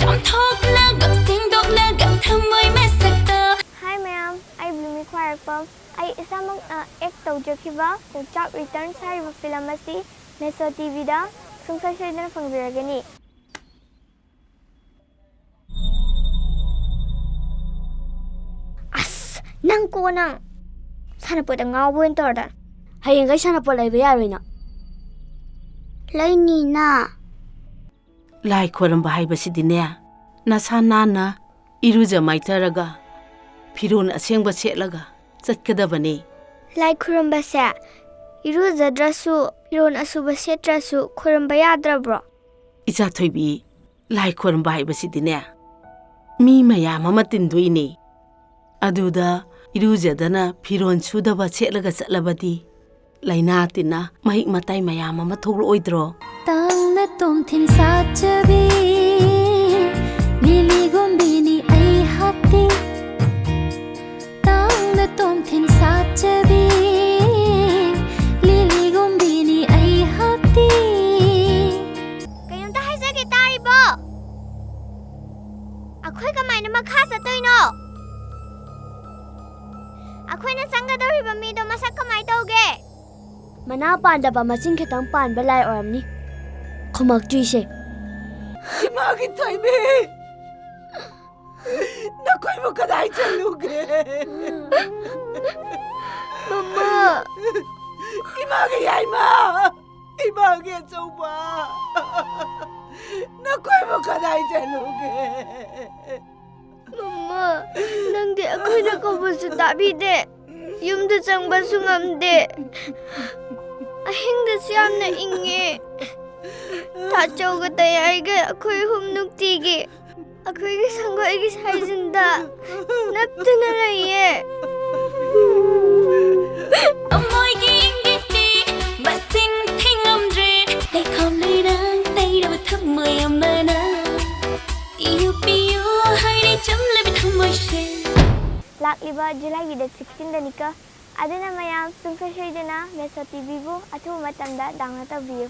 Hi ma'am, I Bloomy Choir I isamang act tawjakiba KOKCHACK returns hariba film asi MESO TV da sungsay na fangbiragani. As nang ko nang sana po da ngawin torda. Hayang kay sana po lay bayari na. Lay ni na. Lai khoram bahai basi dinya. Nasa nana iruja maitaraga. Pirun aseng ba setlaga. Chatkadabani. Lai khuramba se iruja drasu pirun asuba setrasu khuramba yadra bro. Icha thoibi lai khoram bahai basi dinya. Mi mayam ama tinduini. Aduda irujadana pirun sudaba setlaga chatlabadi. Laina tina mahik matai mayam ama thoglo oidro. Tang na tom thin sa chabi lili gombini ai hati. Tang na tom thin sa chabi lili gombini ai hati. Kayong tahay sa gitari bo. Ako'y kamay na maghasa to'y no. Ako'y nasanggadori ba mido masak kamay toge. Manapan da ba masing kitang pan balay oram ni. Kumakjuy siya. Imagin tayo nakoy mo kaday chaluge. Mama. Imagin yay ma. Imagin soba. Nakoy mo kaday chaluge. Mama, nangdi ako'y nakabuso tabi de. Yumda sang baso ngamde. Ahingda siyam na ingi. Tachaw ka tayo ay ga ako'y humnug tigi. Ako'y kasanggo ay gisayzinda. Napta na laye. Amoy giingiti basing thingamdre lay khom lay nang tay da thap moy amana piu piu hai ni cham le thamoy she. Lakliba July gida 16 danika. Adina mayam sungsay na MESO TV bu athu matanda dangna tabiyo.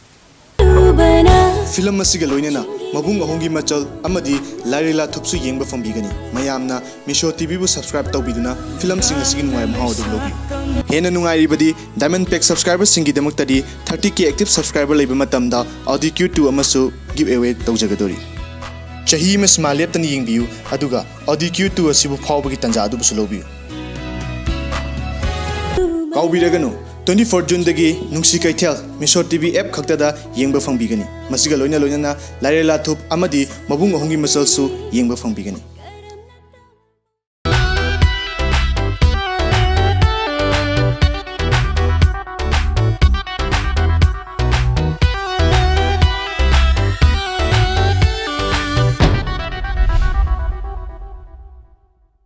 Film asiga loinena mabung ahongi machal amadi larila thupsu yengba fambigani mayamna MESO TV bu subscribe tawbiduna film sing asigi nungai mahau du logi hena nungai ribadi diamond pack subscriber singi demuktadi 30k active subscriber leiba matamda audi q2 amasu give away tawjagadori chahi mes malep tan yengbiyu aduga audi q2 asibu phawbagi tanja adu busulobiyu Kaubiraganu 24 June dagi nungsi kaithel MESO TV app khaktada yengba fangbigani masiga loina loina na larela thup amadi mabung ahongi masalsu yengba fangbigani